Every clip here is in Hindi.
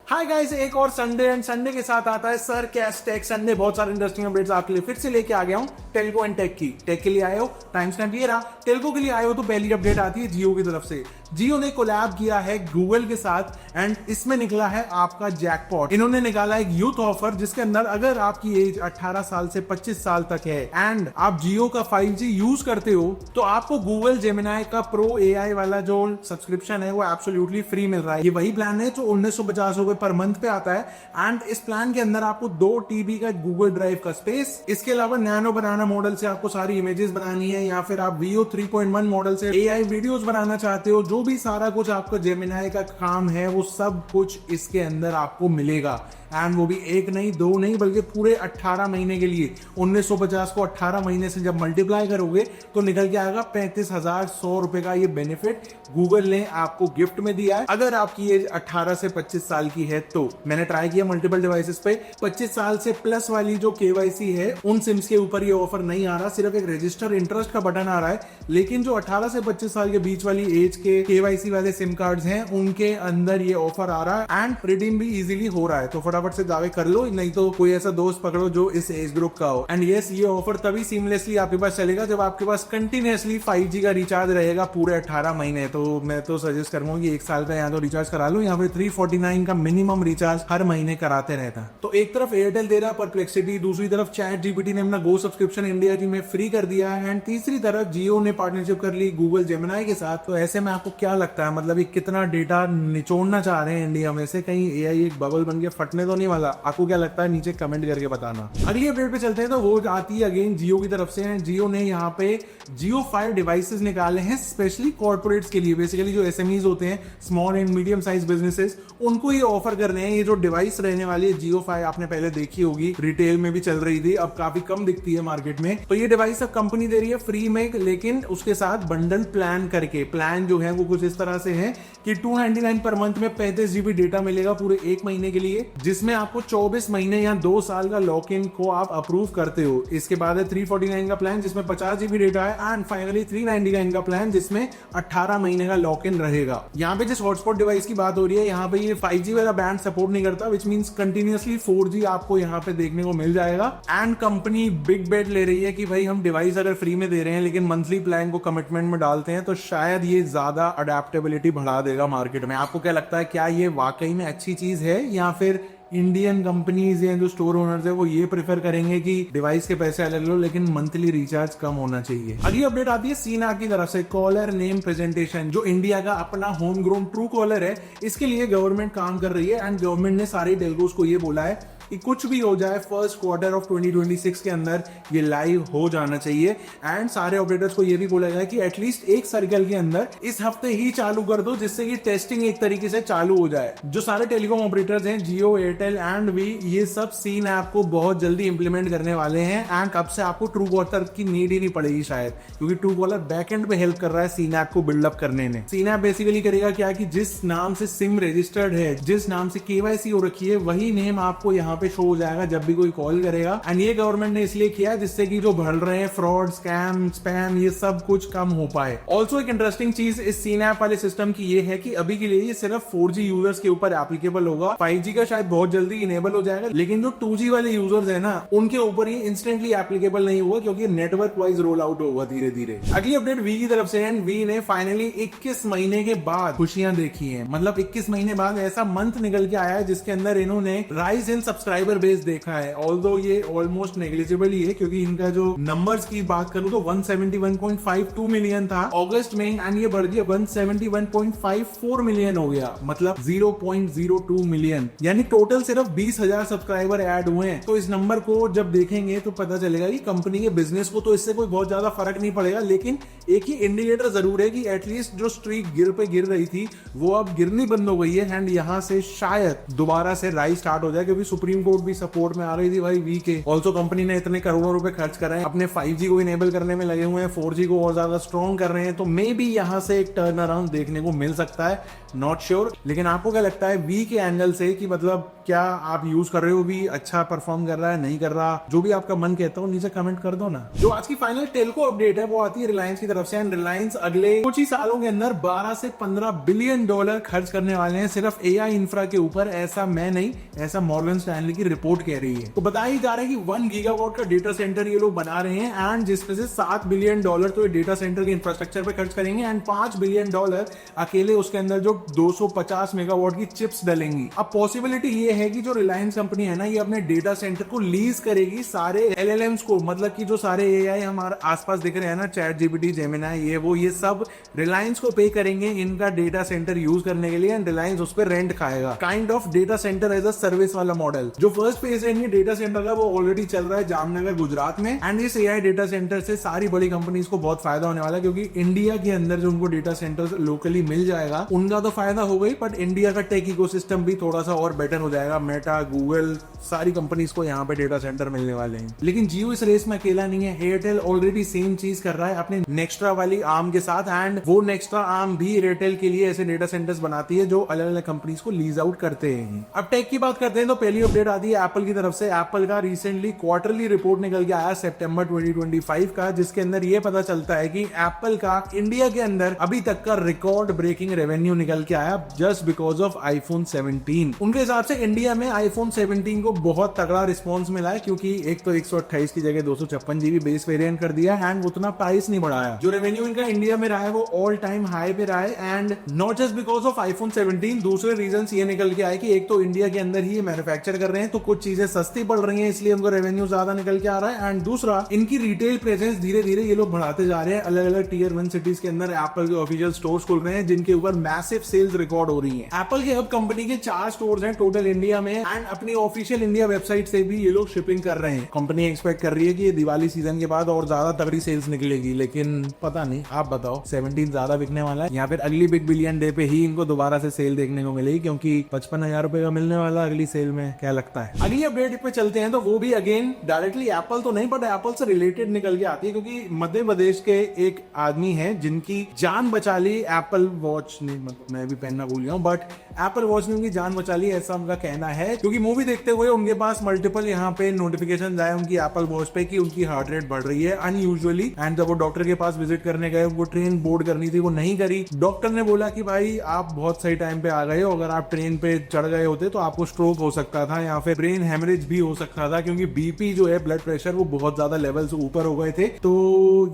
हाय गाइस, एक और संडे एंड संडे के साथ आता है सर कैश टेक संडे। बहुत सारे इंटरेस्टिंग अपडेट्स आपके लिए फिर से लेके आ गया हूं। टेल्को एंड टेक की। टेक के लिए आए हो, टाइम स्टैम्प ये रहा। टेल्को के लिए आए हो तो पहली अपडेट आती है जियो की तरफ से। जियो ने कोलैब किया है गूगल के साथ एंड इसमें निकला है आपका जैकपॉट। इन्होंने निकाला एक यूथ ऑफर जिसके अंदर अगर आपकी एज 18 साल से 25 साल तक है एंड आप जियो का 5G यूज करते हो तो आपको गूगल जेमिनाई का प्रो AI वाला जो सब्सक्रिप्शन है वो एब्सोल्युटली फ्री मिल रहा है। ये वही प्लान है जो 1950 रुपए पर मंथ पे आता है एंड इस प्लान के अंदर आपको 2 TB का गूगल ड्राइव का स्पेस, इसके अलावा नैनो बनाना मॉडल से आपको सारी इमेजेस बनानी है या फिर आप Veo 3.1 मॉडल से AI वीडियोस बनाना चाहते हो, जो भी सारा कुछ आपका जेमिनाई का काम है वो सब कुछ इसके अंदर आपको मिलेगा। एंड वो भी एक नहीं दो नहीं बल्कि पूरे 18 महीने के लिए। 1950 को 18 महीने से जब मल्टीप्लाई करोगे तो निकल के आएगा 35,100 रुपए का ये बेनिफिट गूगल ने आपको गिफ्ट में दिया है अगर आपकी एज 18 से 25 साल की है तो। मैंने ट्राई किया मल्टीपल डिवाइसेस पे, 25 साल से प्लस वाली जो KYC है उन सिम्स के ऊपर ये ऑफर नहीं आ रहा, सिर्फ एक रजिस्टर इंटरेस्ट का बटन आ रहा है। लेकिन जो 18 से 25 साल के बीच वाली एज के KYC वाले सिम कार्ड्स हैं उनके अंदर ये ऑफर आ रहा है एंड रिडीम भी इजीली हो रहा है। तो फटाफट से दावे कर लो, नहीं तो कोई ऐसा दोस्त पकड़ो जो इस एज ग्रुप का हो। एंड यस, ये ऑफर तभी सीमलेसली आपके पास चलेगा जब आपके पास कंटिन्यूअसली 5G का रिचार्ज रहेगा पूरे 18 महीने। तो मैं तो सजेस्ट करूंगा कि 1 साल का यहाँ तो रिचार्ज करा लो, यहाँ पे 349 का मिनिमम रिचार्ज हर महीने कराते रहता। तो एक तरफ एयरटेल दे रहा परप्लेक्सिटी, दूसरी तरफ ChatGPT ने अपना गो सब्सक्रिप्शन इंडिया में फ्री कर दिया है एंड तीसरी तरफ जियो ने पार्टनरशिप कर ली गूगल जेमिनाई के साथ। तो ऐसे में आपको क्या लगता है, मतलब ये कितना डेटा निचोड़ना चाह रहे हैं इंडिया में से? कहीं AI एक बबल बन के फटने तो नहीं वाला? आपको क्या लगता है नीचे कमेंट करके बताना। अगली अपडेट पे चलते हैं तो वो आती है अगेन जियो की तरफ से। जियो ने यहाँ पे जियो 5 डिवाइसेस निकाले हैं स्पेशली कॉर्पोरेट्स के लिए। बेसिकली जो SMEs होते हैं, small and medium size businesses, उनको ये ऑफर कर रहे हैं। ये जो डिवाइस रहने वाली है जियो 5 आपने पहले देखी होगी, रिटेल में भी चल रही थी, अब काफी कम दिखती है मार्केट में। तो ये डिवाइस अब कंपनी दे रही है फ्री में, लेकिन उसके साथ बंडल प्लान करके। प्लान जो है वो कुछ इस तरह से है कि 299 पर मंथ में 35 GB डेटा मिलेगा पूरे 1 महीने के लिए, जिसमें आपको 24 महीने या 2 साल का लॉक इन को आप अप्रूव करते हो। इसके बाद है 349 का प्लान जिसमें 50 GB डेटा है एंड फाइनली 399 का प्लान जिसमें 18 महीने का लॉक इन रहेगा। यहाँ पे जिस हॉटस्पॉट डिवाइस की बात हो रही है, यहाँ पे ये 5G वाला बैंड सपोर्ट नहीं करता, विच मींस कंटिन्यूअसली 4G आपको यहाँ पे देखने को मिल जाएगा। एंड कंपनी बिग बेट ले रही है कि भाई हम डिवाइस अगर फ्री में दे रहे हैं लेकिन मंथली प्लान को कमिटमेंट में डालते हैं तो शायद ये ज्यादा अडेप्टेबिलिटी बढ़ा देगा मार्केट में। आपको क्या लगता है, क्या ये वाकई में अच्छी चीज है या फिर इंडियन कंपनीज या जो स्टोर ओनर्स है वो ये प्रेफर करेंगे कि डिवाइस के पैसे अलग लो लेकिन मंथली रिचार्ज कम होना चाहिए? अगली अपडेट आती है सीना की तरफ से। कॉलर नेम प्रेजेंटेशन, जो इंडिया का अपना होम ग्रोन ट्रू कॉलर है, इसके लिए गवर्नमेंट काम कर रही है एंड गवर्नमेंट ने सारे टेलकोस को ये बोला है कि कुछ भी हो जाए फर्स्ट क्वार्टर ऑफ 2026 के अंदर ये लाइव हो जाना चाहिए। एंड सारे ऑपरेटर्स को ये भी बोला गया कि एटलीस्ट एक सर्कल के अंदर इस हफ्ते ही चालू कर दो जिससे कि टेस्टिंग एक तरीके से चालू हो जाए। जो सारे टेलीकॉम ऑपरेटर्स हैं, जियो, एयरटेल एंड वी, ये सब सीन ऐप को बहुत जल्दी इंप्लीमेंट करने वाले हैं एंड अब से आपको ट्रू कॉलर की नीड ही नहीं पड़ेगी शायद, क्योंकि ट्रू कॉलर बैकएंड पे हेल्प कर रहा है सीन ऐप को बिल्डअप करने में। सीन ऐप बेसिकली करेगा क्या कि जिस नाम से सिम रजिस्टर्ड है, जिस नाम से KYC हो रखी है, वही नेम आपको यहाँ पे शो हो जाएगा जब भी कोई कॉल करेगा। एंड ये गवर्नमेंट ने इसलिए किया जिससे कि जो बढ़ रहे हैं फ्रॉड, स्कैम, स्पैम, ये सब कुछ कम हो पाए। ऑल्सो एक इंटरेस्टिंग चीज इस सीन ऐप वाले सिस्टम की ये है कि अभी के लिए ये सिर्फ 4G यूजर्स के ऊपर एप्लीकेबल होगा। 5G का शायद बहुत जल्दी इनेबल हो जाएगा, लेकिन जो 2G वाले यूजर्स है ना, उनके ऊपर ये इंस्टेंटली एप्लीकेबल नहीं हुआ क्योंकि नेटवर्क वाइज रोल आउट होगा धीरे धीरे। अगली अपडेट वी की तरफ से है। वी ने फाइनली 21 महीने के बाद खुशियां देखी है। मतलब 21 महीने बाद ऐसा मंथ निकल के आया है जिसके अंदर इन्होंने राइज इन सब्सक्राइबर बेस देखा है। ऑल्दो ये ऑलमोस्ट नेग्लिजिबल ही है क्योंकि इनका जो नंबर्स की बात करूं तो 171.52 मिलियन था अगस्त में एंड ये बढ़ गया 171.54 मिलियन हो गया, मतलब 0.02 मिलियन, यानी टोटल सिर्फ 20,000 सब्सक्राइबर ऐड हुए हैं। तो इस नंबर को जब देखेंगे तो पता चलेगा कि कंपनी के बिजनेस को तो इससे कोई बहुत ज्यादा फर्क नहीं पड़ेगा, लेकिन एक ही इंडिकेटर जरूर है कि एटलीस्ट जो स्ट्रीक गिर रही थी वो अब गिरनी बंद हो गई है एंड यहाँ से शायद दोबारा से राइज स्टार्ट हो जाए, क्योंकि सुप्रीम सुप्रीम कोर्ट भी सपोर्ट में आ रही थी भाई वी के। ऑल्सो कंपनी ने इतने करोड़ों रुपए खर्च कर रहे हैं, अपने 5G को इनेबल करने में लगे हुए हैं, 4G को और ज्यादा स्ट्रॉन्ग कर रहे हैं, तो मे बी यहाँ से एक टर्न अराउंड देखने को मिल सकता है, नॉट श्योर। लेकिन आपको क्या लगता है वी के एंगल से कि मतलब क्या आप यूज कर रहे हो, भी अच्छा परफॉर्म कर रहा है, नहीं कर रहा, जो भी आपका मन कहता हो नीचे कमेंट कर दो ना। जो आज की फाइनल टेलको अपडेट है वो आती है रिलायंस की तरफ से, एंड रिलायंस अगले कुछ ही सालों के अंदर 12 से 15 बिलियन डॉलर खर्च करने वाले हैं सिर्फ एआई इंफ्रा के ऊपर। ऐसा मैं नहीं, ऐसा मॉर्गन स्टैनली की रिपोर्ट कह रही है। तो बताया जा रहा है कि 1 गीगावाट का डेटा सेंटर ये लोग बना रहे हैं, एंड जिसमें से 7 बिलियन डॉलर तो ये डेटा सेंटर के इंफ्रास्ट्रक्चर पे खर्च करेंगे, एंड 5 बिलियन डॉलर अकेले उसके अंदर जो 250 मेगावाट की चिप्स डलेंगी। अब पॉसिबिलिटी ये है कि जो रिलायंस कंपनी है ना, ये अपने डेटा सेंटर को लीज करेगी सारे एलएलएम्स को, मतलब कि जो सारे एआई हमारे आसपास दिख रहे हैं ना, चैट जीपीटी, जेमिनाई, ये सब रिलायंस को पे करेंगे इनका डेटा सेंटर यूज करने के लिए, एंड रिलायंस उस पर रेंट खाएगा। Kind of data centre as a service वाला मॉडल। जो फर्स्ट फेज है डेटा सेंटर का वो ऑलरेडी चल रहा है जामनगर गुजरात में, एंड इस एआई डेटा सेंटर से सारी बड़ी कंपनीज को बहुत फायदा होने वाला है, क्योंकि इंडिया के अंदर जो उनको डेटा सेंटर लोकली मिल जाएगा उनका तो फायदा हो गई, बट इंडिया का टेक इकोसिस्टम भी थोड़ा सा और बेटर हो जाएगा। मेटा, गूगल, सारी कंपनीज को यहाँ पे डेटा सेंटर मिलने वाले हैं। लेकिन जियो इस रेस में अकेला नहीं है, एयरटेल ऑलरेडी सेम चीज कर रहा है अपने नेक्स्ट्रा वाली आर्म के साथ, एंड वो नेक्स्ट्रा आर्म भी एयरटेल के लिए ऐसे डेटा सेंटर्स बनाती है जो अलग अलग कंपनीज को लीज आउट करते हैं। अब टेक की बात करते हैं तो पहली अपडेट आती है एप्पल की तरफ से। एप्पल का रिसेंटली क्वार्टरली रिपोर्ट निकल के आया सितंबर 2025 का, जिसके अंदर ये पता चलता है कि एप्पल का इंडिया के अंदर अभी तक का रिकॉर्ड ब्रेकिंग रेवेन्यू निकल के आया जस्ट बिकॉज ऑफ आईफोन 17। उनके हिसाब से इंडिया में आईफोन 17 को बहुत तगड़ा रिस्पॉन्स मिला है, क्योंकि एक तो 128 की जगह 256 GB बेस वेरिएंट कर दिया, एंड उतना प्राइस नहीं बढ़ाया। जो रेवेन्यू इनका इंडिया में रहा है वो ऑल टाइम हाई पे रहा है, and not just because of iPhone 17। दूसरे रीजन ये निकल के आए कि एक तो इंडिया के अंदर ही मैन्युफैक्चर कर रहे हैं तो कुछ चीजें सस्ती पड़ रही हैं, इसलिए उनको रेवेन्यू ज्यादा निकल के आ रहा है, एंड दूसरा इनकी रिटेल प्रेजेंस धीरे धीरे ये लोग बढ़ाते जा रहे हैं। अलग अलग टीयर 1 सिटीज के अंदर एप्पल के ऑफिशियल स्टोर्स खुल रहे हैं जिनके ऊपर मैसिव सेल्स रिकॉर्ड हो रही है। एप्पल के अब कंपनी के 4 स्टोर्स हैं टोटल इंडिया में, एंड अपनी ऑफिशियल इंडिया वेबसाइट से भी ये लोग शिपिंग कर रहे हैं। कंपनी एक्सपेक्ट कर रही है कि ये दिवाली सीजन के बाद और ज्यादा तगड़ी सेल्स निकलेगी, लेकिन पता नहीं, आप बताओ 17 ज्यादा बिकने वाला है या फिर अगली बिग बिलियन डे पे ही इनको दोबारा से सेल देखने को मिलेगी, क्योंकि 55,000 रुपए का मिलने वाला अगली सेल में। क्या लगता है? अगली अपडेट पे चलते हैं तो वो भी अगेन डायरेक्टली एप्पल तो नहीं बट एप्पल से रिलेटेड निकल के आती है, क्योंकि मध्य प्रदेश के एक आदमी है जिनकी जान बचा ली एप्पल वॉच ने, मतलब मैं भी पहनना भूल गया हूँ, बट एप्पल वॉच ने उनकी जान बचा ली, ऐसा उनका कहना है। क्योंकि मूवी देखते हुए उनके पास मल्टीपल यहाँ पे नोटिफिकेशन आए उनकी एप्पल वॉच पे कि उनकी हार्ट रेट बढ़ रही है अनयूजुअली, एंड जब वो डॉक्टर के पास विजिट करने गए, वो ट्रेन बोर्ड करनी थी वो नहीं करी। डॉक्टर ने बोला कि भाई आप बहुत सही टाइम पे आ गए हो, अगर आप ट्रेन पे चढ़ गए होते तो आपको स्ट्रोक हो सकता था या फिर ब्रेन हेमरेज भी हो सकता था, क्योंकि बीपी जो है, ब्लड प्रेशर, वो बहुत ज्यादा लेवल से ऊपर हो गए थे। तो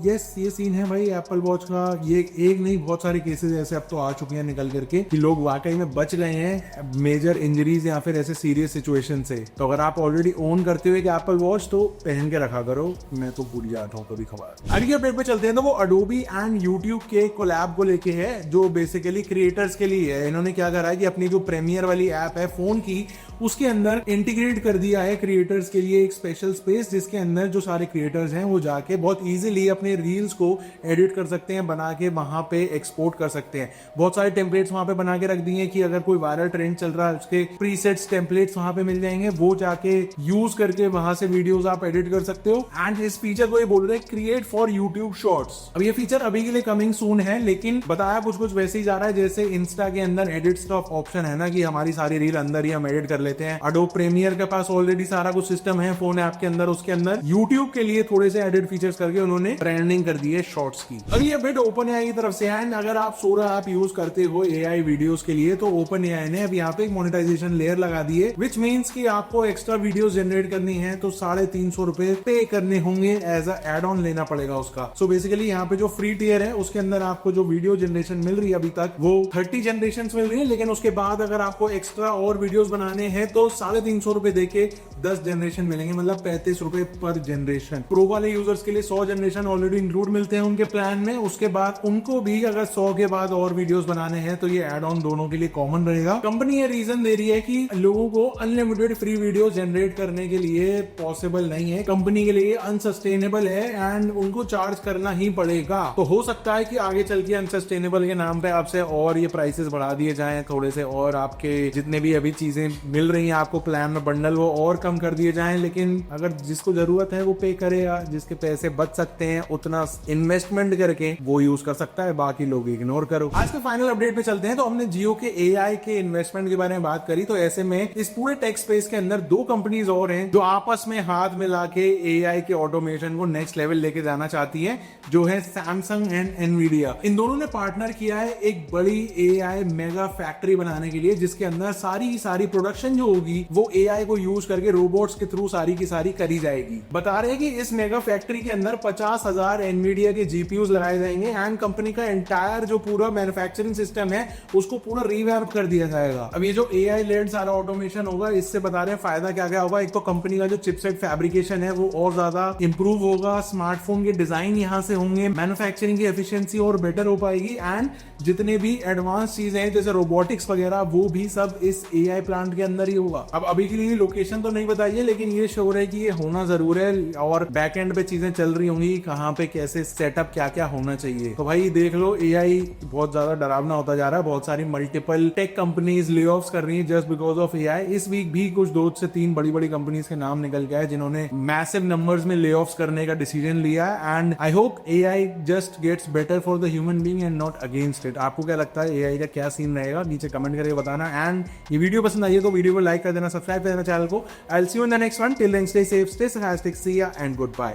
यस, ये सीन है भाई एप्पल वॉच का। ये एक नहीं, बहुत सारे केसेस ऐसे अब तो आ चुके हैं निकल करके कि लोग वाकई में बच गए हैं मेजर इंजरीज या फिर ऐसे सीरियस सिचुएशन से। तो अगर आप ऑलरेडी ओन करते हुए एप्पल वॉच तो पहन के रखा करो, मैं तो भूल जाता हूँ कभी खबर। अगली अपडेट पे चलते हैं तो वो अडोबी एंड यूट्यूब के कोलैब को लेके है, जो बेसिकली क्रिएटर्स के लिए है। इन्होंने क्या करा है कि अपनी जो प्रीमियर वाली ऐप है फोन की, उसके अंदर इंटीग्रेट कर दिया है क्रिएटर्स के लिए एक स्पेशल स्पेस, जिसके अंदर जो सारे क्रिएटर्स हैं वो जाके बहुत इजीली अपने रील्स को एडिट कर सकते हैं, बना के वहां पे एक्सपोर्ट कर सकते हैं। बहुत सारे टेम्पलेट्स वहां पे बना के रख दिए कि अगर कोई वायरल ट्रेंड चल रहा है उसके प्रीसेट्स टेम्पलेट्स वहां पे मिल जाएंगे, वो जाके यूज करके वहां से वीडियोस आप एडिट कर सकते हो। एंड इस फीचर को ये बोल रहे हैं क्रिएट फॉर यूट्यूब शॉर्ट्स। अब ये फीचर अभी के लिए कमिंग सून है, लेकिन बताया कुछ वैसे ही जा रहा है जैसे इंस्टा के अंदर एडिट्स का ऑप्शन है ना, कि हमारी सारी रील अंदर ही हम एडिट कर लेते हैं। अडोब प्रीमियर के पास ऑलरेडी सारा कुछ सिस्टम है फोन ऐप के अंदर, उसके अंदर यूट्यूब के लिए थोड़े से एडिट फीचर्स करके उन्होंने ब्रांडिंग कर दी है शॉर्ट्स की। अभी अपडेट ओपन एआई की तरफ से है, अगर आप सोरा ऐप यूज करते हो एआई वीडियोस के लिए तो ओपन एआई ने अब यहाँ पे एक मोनेटाइजेशन लेयर लगा दी है, विच मीन्स कि आपको एक्स्ट्रा वीडियोस जनरेट करनी है तो 350 रुपए पे करने होंगे, एज अ एड ऑन लेना पड़ेगा उसका। सो बेसिकली यहाँ पे जो फ्री टियर है उसके अंदर आपको जो वीडियो जनरेशन मिल रही है अभी तक वो 30 जनरेशन मिल रही है, लेकिन उसके बाद अगर आपको एक्स्ट्रा और वीडियोस बनाने हैं तो 350 रुपए देके 10 जनरेशन मिलेंगे, मतलब 35 रुपए पर जनरेशन। प्रो वाले यूजर्स के लिए 100 जनरेशन ऑलरेडी इंक्लूड मिलते हैं उनके प्लान में। उसके बाद उनको भी अगर 100 के बाद और वीडियोस बनाने हैं तो ये एड ऑन दोनों के लिए कॉमन कॉमन रहेगा। कंपनी ये रीजन दे रही है कि लोगों को अनलिमिटेड फ्री वीडियो जनरेट करने के लिए पॉसिबल नहीं है, कंपनी के लिए अनसस्टेनेबल है एंड उनको चार्ज करना ही पड़ेगा। तो हो सकता है कि आगे चल के अनसस्टेनेबल के नाम पे आपसे और ये प्राइसेस बढ़ा दिए जाएं थोड़े से, और आपके जितने भी अभी चीजें मिल रही हैं आपको प्लान में बंडल वो और कम कर दिए जाएं। लेकिन अगर जिसको जरूरत है वो पे करेगा, जिसके पैसे बच सकते हैं उतना इन्वेस्टमेंट करके वो यूज कर सकता है, बाकी लोग इग्नोर करो। आज के फाइनल अपडेट पे चलते हैं। तो हमने जियो के एआई के इन्वेस्टमेंट के बारे में बात करी, तो ऐसे में इस पूरे टेक स्पेस के अंदर दो कंपनीज और हैं जो आपस में हाथ मिला के एआई के ऑटोमेशन को नेक्स्ट लेवल लेके जाना चाहती है, जो है सैमसंग एंड एनवीडिया। इन दोनों ने पार्टनर किया है एक बड़ी एआई मेगा फैक्ट्री बनाने के लिए, जिसके अंदर सारी प्रोडक्शन जो होगी वो एआई को यूज करके रोबोट्स के थ्रू सारी की सारी करी जाएगी। बता रहे हैं कि इस मेगा फैक्ट्री के अंदर 50,000 एनवीडिया के जीपीयूज लगाए जाएंगे एंड कंपनी का एंटायर जो पूरा मैन्युफैक्चरिंग सिस्टम है उसको पूरा रिवैम्प कर दिया जाएगा। अब ये जो एआई लेड सारा ऑटोमेशन होगा, इससे बता रहे हैं फायदा क्या क्या होगा। एक तो कंपनी का जो चिपसेट फैब्रिकेशन है वो और ज्यादा इंप्रूव होगा, स्मार्टफोन के डिजाइन यहां से होंगे, मैन्युफैक्चरिंग की एफिशिएंसी और बेटर हो पाएगी एंड जितने भी एडवांस चीजें हैं जैसे रोबोटिक्स वगैरह वो भी सब इस एआई प्लांट के अंदर ही होगा। अब अभी के लिए लोकेशन तो नहीं बताइए, लेकिन ये श्योर है कि ये होना जरूर है और बैक एंड पे चीजें चल रही होंगी, कहां पे कैसे सेटअप क्या क्या होना चाहिए। तो भाई देख लो, एआई बहुत ज्यादा डरावना होता जा रहा है। बहुत सारी मल्टीपल टेक कंपनीज ले ऑफ्स कर रही है जस्ट बिकॉज ऑफ एआई। इस वीक भी कुछ 2 से 3 बड़ी बड़ी कंपनीज के नाम निकल गए जिन्होंने मैसिव नंबर्स में ले ऑफ्स करने का डिसीजन लिया है and I hope AI just gets better for the human being and not against it. आपको क्या लगता है एआई का क्या सीन रहेगा, नीचे कमेंट करके बताना एंड ये वीडियो पसंद आई है तो वीडियो को लाइक कर देना, सब्सक्राइब कर देना चैनल को। I will see you in the next one. Till then stay safe, stay sarcastic, see ya and goodbye.